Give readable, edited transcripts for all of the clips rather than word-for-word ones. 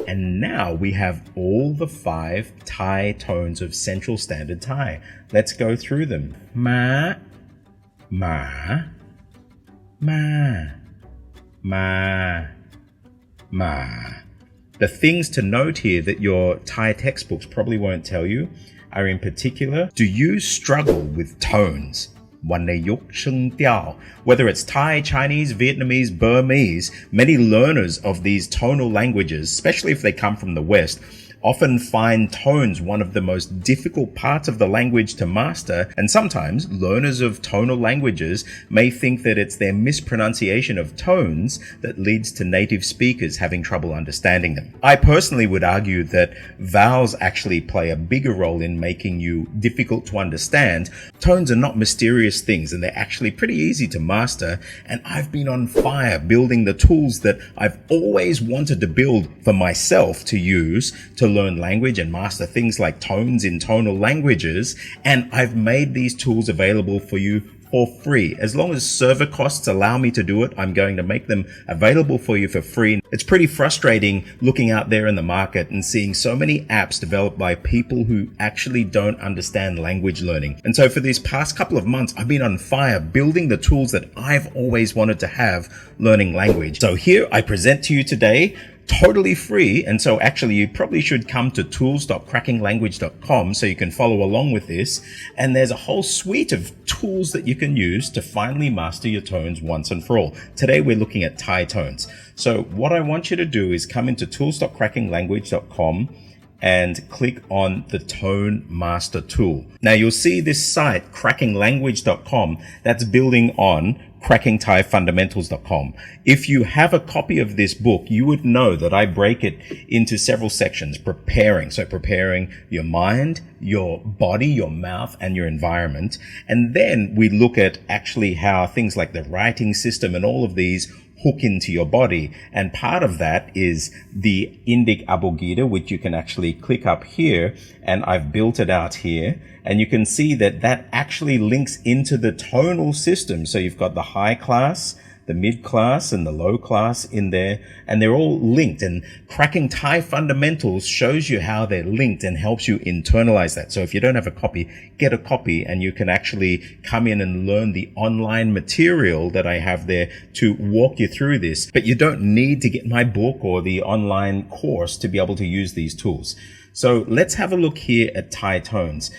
And now we have all the 5 Thai tones of Central Standard Thai. Let's go through them. Ma, ma, ma, ma, ma. The things to note here that your Thai textbooks probably won't tell you are in particular, do you struggle with tones? วรรณยุกต์ชึงเตี้ยว Whether it's Thai, Chinese, Vietnamese, Burmese, many learners of these tonal languages, especially if they come from the West, often find tones one of the most difficult parts of the language to master, and sometimes learners of tonal languages may think that it's their mispronunciation of tones that leads to native speakers having trouble understanding them. I personally would argue that vowels actually play a bigger role in making you difficult to understand. Tones are not mysterious things, and they're actually pretty easy to master, and I've been on fire building the tools that I've always wanted to build for myself to use to learn language and master things like tones in tonal languages, and I've made these tools available for you for free. As long as server costs allow me to do it, I'm going to make them available for you for free. It's pretty frustrating looking out there in the market and seeing so many apps developed by people who actually don't understand language learning. And so for these past couple of months, I've been on fire building the tools that I've always wanted to have learning language. So here I present to you today, totally free, and so actually you probably should come to tools.crackinglanguage.com so you can follow along with this, and there's a whole suite of tools that you can use to finally master your tones once and for all. Today we're looking at Thai tones. So what I want you to do is come into tools.crackinglanguage.com and click on the Tone Master tool. Now you'll see this site, crackinglanguage.com, that's building on crackingthaifundamentals.com. If you have a copy of this book, you would know that I break it into several sections, preparing. So preparing your mind, your body, your mouth, and your environment. And then we look at actually how things like the writing system and all of these hook into your body. And part of that is the Indic Abogida, which you can actually click up here, and I've built it out here. And you can see that that actually links into the tonal system. So you've got the high class, the mid class, and the low class in there, and they're all linked. And Cracking Thai Fundamentals shows you how they're linked and helps you internalize that. So if you don't have a copy, get a copy, and you can actually come in and learn the online material that I have there to walk you through this. But you don't need to get my book or the online course to be able to use these tools. So let's have a look here at Thai tones.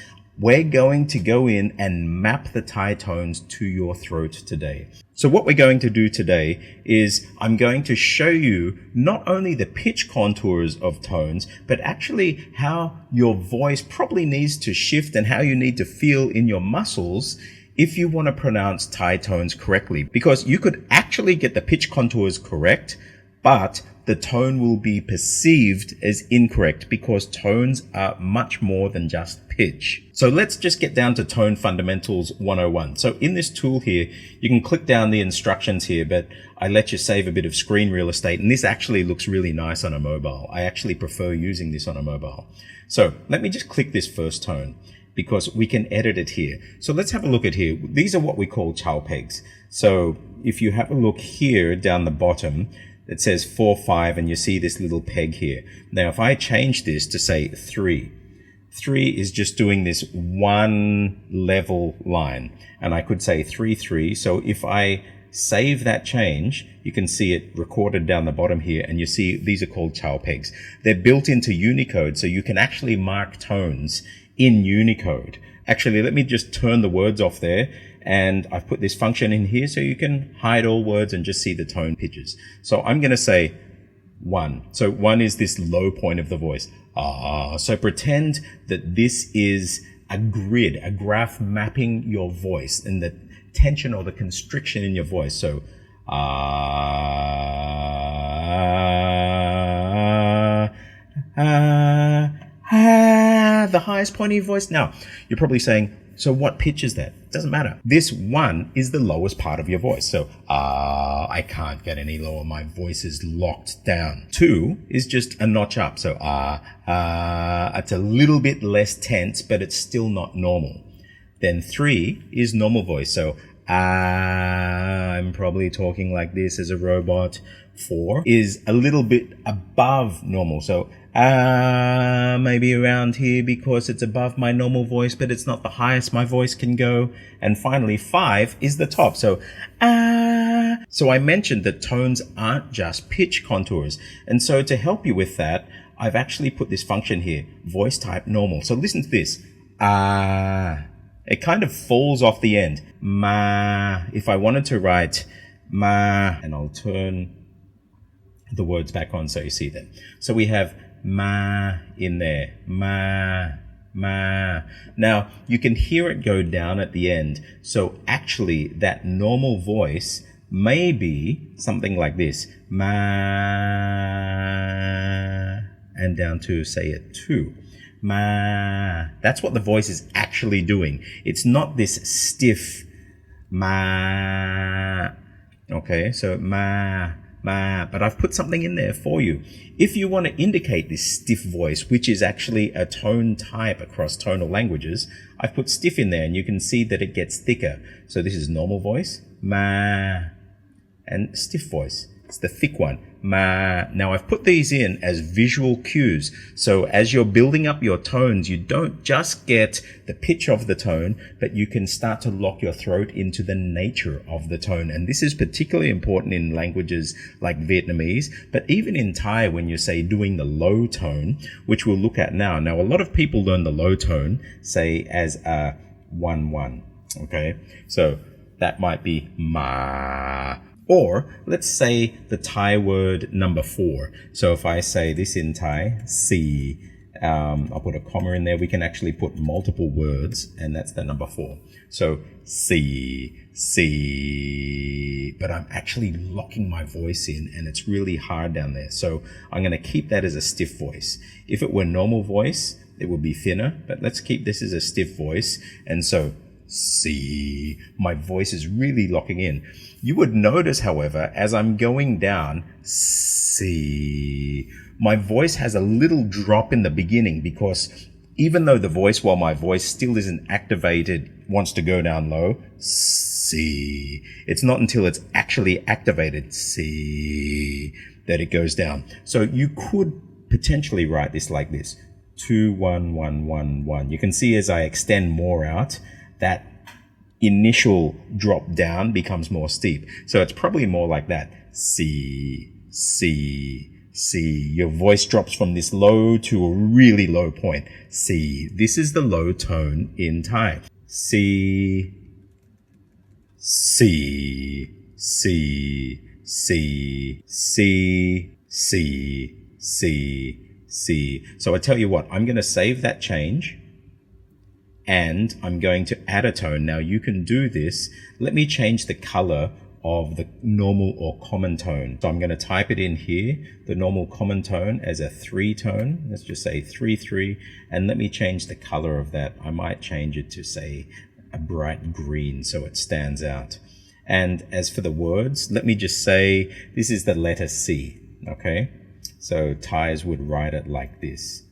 We're going to go in and map the Thai tones to your throat today. So what we're going to do today is I'm going to show you not only the pitch contours of tones, but actually how your voice probably needs to shift and how you need to feel in your muscles if you want to pronounce Thai tones correctly. Because you could actually get the pitch contours correct, but the tone will be perceived as incorrect because tones are much more than just pitch. So let's just get down to Tone Fundamentals 101. So in this tool here, you can click down the instructions here, but I let you save a bit of screen real estate, and this actually looks really nice on a mobile. I actually prefer using this on a mobile. So let me just click this first tone because we can edit it here. So let's have a look at here. These are what we call Chao pegs. So if you have a look here down the bottom, it says 4, 5, and you see this little peg here. Now, if I change this to say 3, 3 is just doing this one level line. And I could say 3, 3. So if I save that change, you can see it recorded down the bottom here, and you see these are called Chao pegs. They're built into Unicode, so you can actually mark tones in Unicode. Actually, let me just turn the words off there. And I've put this function in here so you can hide all words and just see the tone pitches. So I'm going to say 1. So 1 is this low point of the voice. Ah. So pretend that this is a grid, a graph mapping your voice and the tension or the constriction in your voice. So the highest point of your voice. Now, you're probably saying, so what pitch is that? Doesn't matter. This 1 is the lowest part of your voice. So, I can't get any lower. My voice is locked down. 2 is just a notch up. So, it's a little bit less tense, but it's still not normal. Then 3 is normal voice. So, I'm probably talking like this as a robot. 4 is a little bit above normal. So, maybe around here because it's above my normal voice, but it's not the highest my voice can go. And finally, 5 is the top. So, So I mentioned that tones aren't just pitch contours. And so to help you with that, I've actually put this function here, voice type normal. So listen to this. It kind of falls off the end. Ma. If I wanted to write ma, and I'll turn the words back on so you see them. So we have ma in there. Ma. Ma. Now, you can hear it go down at the end. So actually, that normal voice may be something like this. Ma. And down to, say it, 2. Ma. That's what the voice is actually doing. It's not this stiff ma. Okay, so ma, ma. But I've put something in there for you. If you want to indicate this stiff voice, which is actually a tone type across tonal languages, I've put stiff in there and you can see that it gets thicker. So this is normal voice, ma, and stiff voice. It's the thick one, ma. Now I've put these in as visual cues. So as you're building up your tones, you don't just get the pitch of the tone, but you can start to lock your throat into the nature of the tone. And this is particularly important in languages like Vietnamese, but even in Thai when you say doing the low tone, which we'll look at now. Now, a lot of people learn the low tone, say as a 1-1, okay? So that might be ma. Or let's say the Thai word number 4. So if I say this in Thai, si, I'll put a comma in there. We can actually put multiple words, and that's the number 4. So si, si, but I'm actually locking my voice in, and it's really hard down there. So I'm going to keep that as a stiff voice. If it were normal voice, it would be thinner, but let's keep this as a stiff voice. And so si, my voice is really locking in. You would notice, however, as I'm going down, si, my voice has a little drop in the beginning because even though the voice, while my voice still isn't activated, wants to go down low, si, it's not until it's actually activated, si, that it goes down. So you could potentially write this like this, 2, 1, 1, 1, 1. You can see as I extend more out, that initial drop down becomes more steep. So it's probably more like that. Si, si, si. Your voice drops from this low to a really low point. Si. This is the low tone in Thai. Si, si, si, si, si, si, si, si. So I tell you what, I'm going to save that change. And I'm going to add a tone. Now you can do this. Let me change the color of the normal or common tone. So I'm going to type it in here, the normal common tone as a 3 tone. Let's just say 3, 3. And let me change the color of that. I might change it to say a bright green so it stands out. And as for the words, let me just say this is the letter C. Okay. So Thais would write it like this.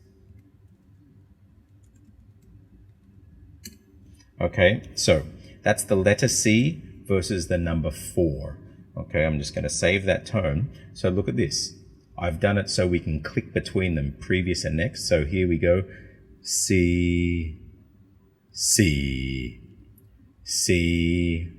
Okay, so that's the letter C versus the number 4. Okay, I'm just going to save that tone. So look at this. I've done it so we can click between them, previous and next. So here we go. C, C, C,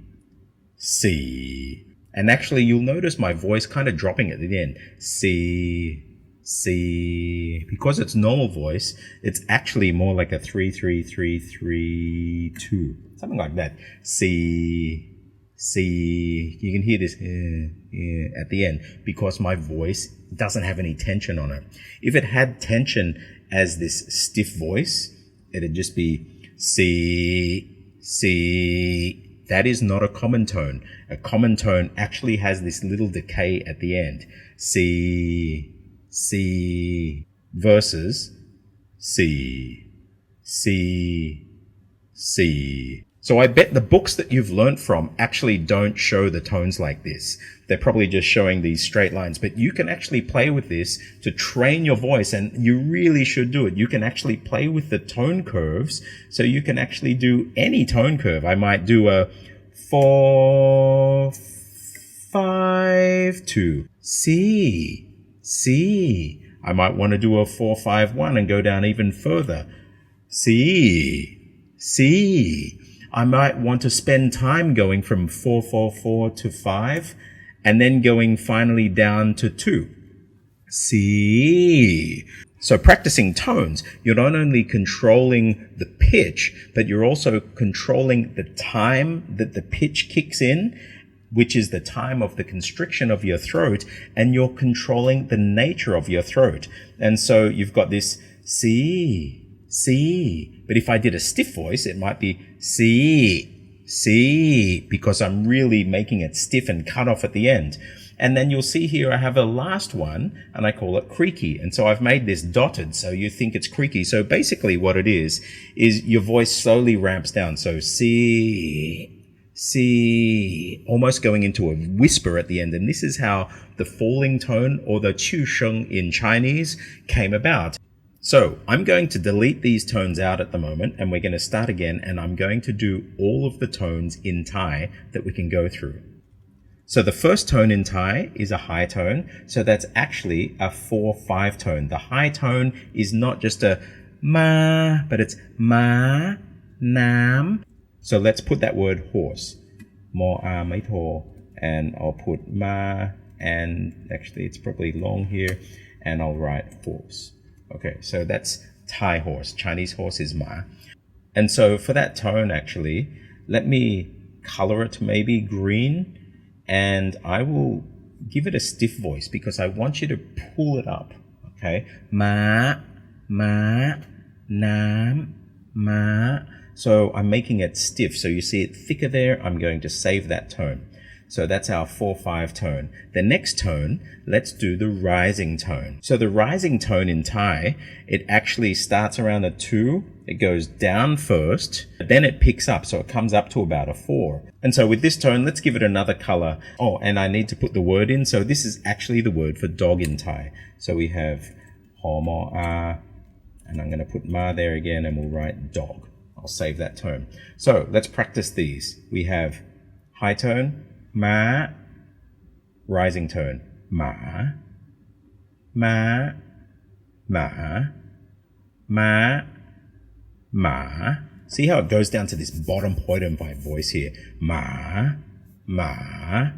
C. And actually, you'll notice my voice kind of dropping at the end. C, C, because it's normal voice, it's actually more like a 3, 3, 3, 3, 2, something like that. C, C. You can hear this at the end because my voice doesn't have any tension on it. If it had tension as this stiff voice, it'd just be C, C. That is not a common tone. A common tone actually has this little decay at the end. C, C versus C, C, C. So I bet the books that you've learnt from actually don't show the tones like this. They're probably just showing these straight lines, but you can actually play with this to train your voice, and you really should do it. You can actually play with the tone curves, so you can actually do any tone curve. I might do a 4, 5 2. C. I might want to do a 4 5 1 and go down even further. C. I might want to spend time going from 4 4 4 to 5 and then going finally down to 2. C. So practicing tones, you're not only controlling the pitch, but you're also controlling the time that the pitch kicks in, which is the time of the constriction of your throat, and you're controlling the nature of your throat. And so you've got this C. But if I did a stiff voice, it might be C, because I'm really making it stiff and cut off at the end. And then you'll see here I have a last one, and I call it creaky. And so I've made this dotted so you think it's creaky. So basically what it is your voice slowly ramps down. So C, almost going into a whisper at the end. And this is how the falling tone, or the chu sheng in Chinese, came about. So I'm going to delete these tones out at the moment, and we're going to start again, and I'm going to do all of the tones in Thai that we can go through. So the first tone in Thai is a high tone, so that's actually a 4-5 tone. The high tone is not just a ma, but it's ma, nam. So let's put that word horse. Mo a mai to, and I'll put ma, and actually it's probably long here, and I'll write horse. Okay, so that's Thai horse. Chinese horse is ma. And so for that tone, actually, let me color it maybe green, and I will give it a stiff voice because I want you to pull it up. Okay, ma, nam, ma. So I'm making it stiff. So you see it thicker there. I'm going to save that tone. So that's our 4-5 tone. The next tone, let's do the rising tone. So the rising tone in Thai, it actually starts around a 2. It goes down first, then it picks up. So it comes up to about a 4. And so with this tone, let's give it another color. Oh, and I need to put the word in. So this is actually the word for dog in Thai. So we have ho mo a, and I'm going to put ma there again, and we'll write dog. I'll save that tone. So let's practice these. We have high tone, ma, rising tone, ma, ma, ma, ma, ma. See how it goes down to this bottom point of my voice here. Ma, ma,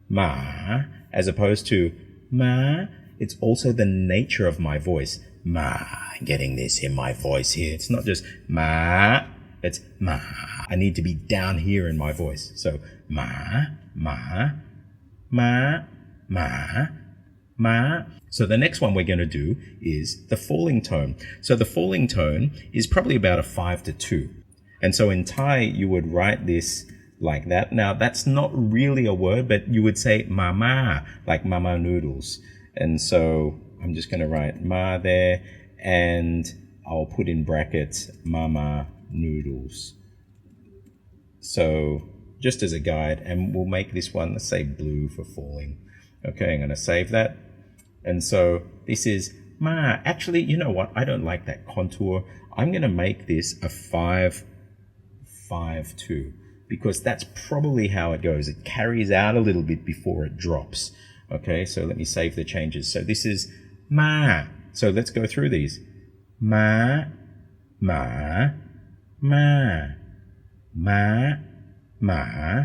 ma, as opposed to ma. It's also the nature of my voice. Ma, getting this in my voice here. It's not just ma, it's ma. I need to be down here in my voice. So ma, ma, ma, ma, ma. So the next one we're going to do is the falling tone. So the falling tone is probably about a 5 to 2. And so in Thai, you would write this like that. Now, that's not really a word, but you would say mama, like mama noodles. And so I'm just going to write ma there, and I'll put in brackets mama noodles. So just as a guide, and we'll make this one, let's say blue for falling. Okay, I'm going to save that. And so this is ma. Actually, you know what? I don't like that contour. I'm going to make this a 5 5 2, because that's probably how it goes. It carries out a little bit before it drops. Okay, so let me save the changes. So this is ma. So let's go through these. Ma, ma, ma, ma, ma,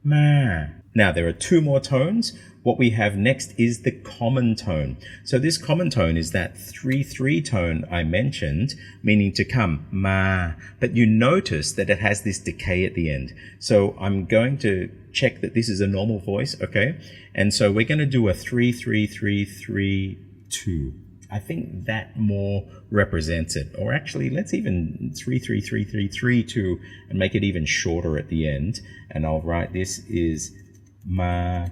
ma. Now there are 2 more tones. What we have next is the common tone. So this common tone is that 3-3 tone I mentioned, meaning to come, ma. But you notice that it has this decay at the end. So I'm going to check that this is a normal voice, okay? And so we're going to do a 3-3-3-3-2. I think that more represents it. Or actually, let's even 3-3-3-3-3-2 and make it even shorter at the end. And I'll write this is ma,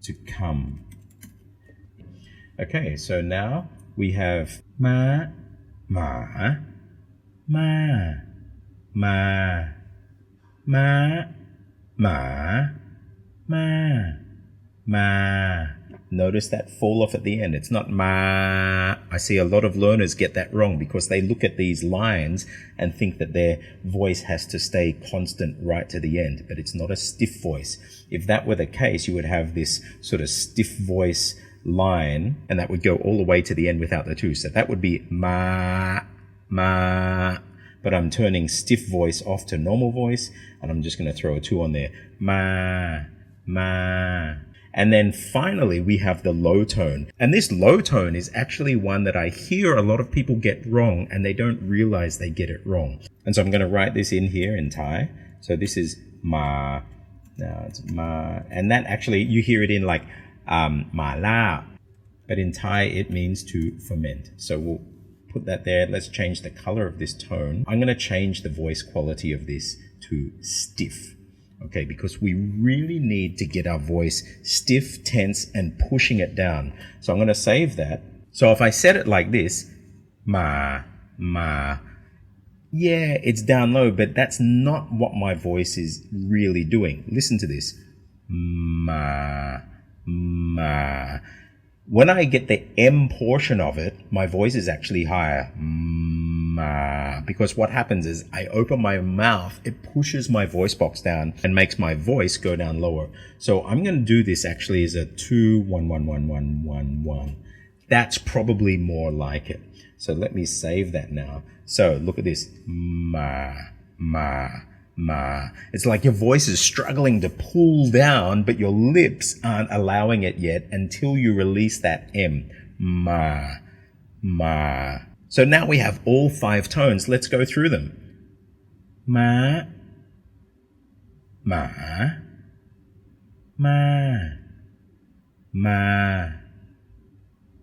to come. Okay, so now we have ma, ma, ma, ma, ma, ma, ma, ma. Notice that fall off at the end. It's not ma. I see a lot of learners get that wrong because they look at these lines and think that their voice has to stay constant right to the end, but it's not a stiff voice. If that were the case, you would have this sort of stiff voice line, and that would go all the way to the end without the two. So that would be ma, ma. But I'm turning stiff voice off to normal voice, and I'm just going to throw a 2 on there. Ma, ma. And then finally, we have the low tone. And this low tone is actually one that I hear a lot of people get wrong, and they don't realize they get it wrong. And so I'm going to write this in here in Thai. So this is ma. Now it's ma. And that actually, you hear it in like ma la. But in Thai, it means to ferment. So we'll put that there. Let's change the color of this tone. I'm going to change the voice quality of this to stiff. Okay, because we really need to get our voice stiff, tense, and pushing it down. So I'm going to save that. So if I said it like this, ma, ma, yeah, it's down low, but that's not what my voice is really doing. Listen to this. Ma, ma. When I get the M portion of it, my voice is actually higher. Ma. Because what happens is I open my mouth, it pushes my voice box down and makes my voice go down lower. So I'm going to do this actually as a 2, 1, 1, 1, 1, 1, 1. That's probably more like it. So let me save that now. So look at this. Ma, ma, ma. It's like your voice is struggling to pull down, but your lips aren't allowing it yet until you release that M. Ma, ma. So now we have all 5 tones. Let's go through them. Ma, ma, ma, ma,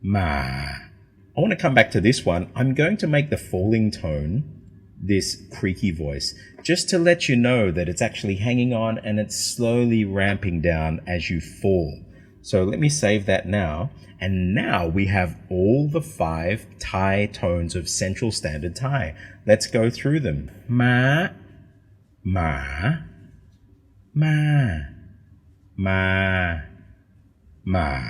ma. I want to come back to this one. I'm going to make the falling tone this creaky voice, just to let you know that it's actually hanging on and it's slowly ramping down as you fall. So let me save that now. And now we have all the 5 Thai tones of Central Standard Thai. Let's go through them. Ma, ma, ma, ma, ma.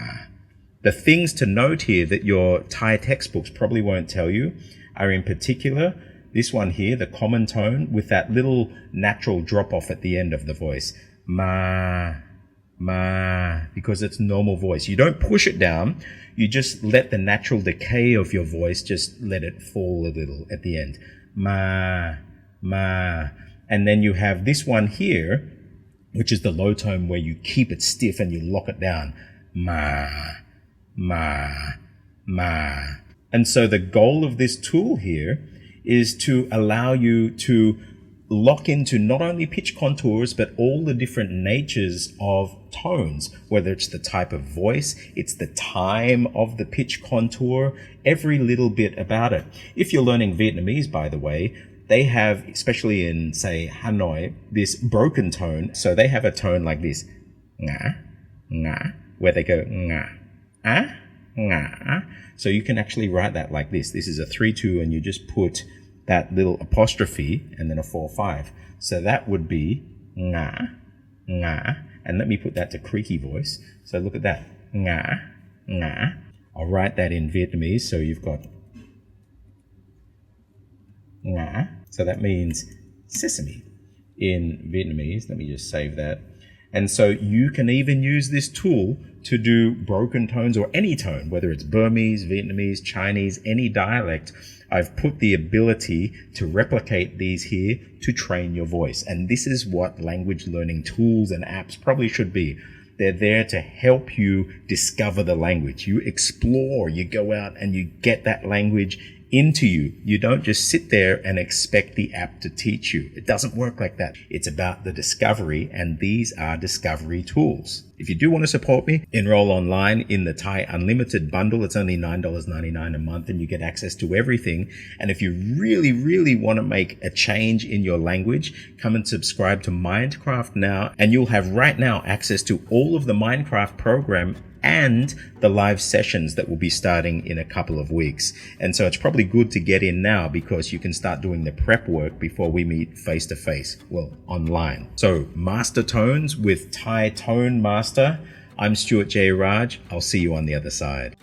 The things to note here that your Thai textbooks probably won't tell you are in particular this one here, the common tone with that little natural drop off at the end of the voice. Ma, ma, because it's normal voice. You don't push it down. You just let the natural decay of your voice, just let it fall a little at the end. Ma, ma. And then you have this one here, which is the low tone where you keep it stiff and you lock it down. Ma, ma, ma. And so the goal of this tool here is to allow you to lock into not only pitch contours, but all the different natures of tones, whether it's the type of voice, it's the time of the pitch contour, every little bit about it. If you're learning Vietnamese, by the way, they have, especially in, say, Hanoi, this broken tone. So they have a tone like this, nga, nga, where they go nga, ah, nga. So you can actually write that like this. This is a 3-2, and you just put that little apostrophe and then a 4-5. So that would be nga, nga. And let me put that to creaky voice. So look at that, nga, nga. I'll write that in Vietnamese. So you've got nga. So that means sesame in Vietnamese. Let me just save that. And so you can even use this tool to do broken tones or any tone, whether it's Burmese, Vietnamese, Chinese, any dialect. I've put the ability to replicate these here to train your voice. And this is what language learning tools and apps probably should be. They're there to help you discover the language. You explore, you go out and you get that language into you. You don't just sit there and expect the app to teach you. It doesn't work like that. It's about the discovery, and these are discovery tools. If you do want to support me, enroll online in the Thai Unlimited bundle. It's only $9.99 a month and you get access to everything. And if you really, really want to make a change in your language, come and subscribe to Mindcraft now, and you'll have right now access to all of the Mindcraft program and the live sessions that will be starting in a couple of weeks. And so it's probably good to get in now because you can start doing the prep work before we meet face to face, well, online. So master tones with Thai Tone Master. I'm Stuart J. Raj. I'll see you on the other side.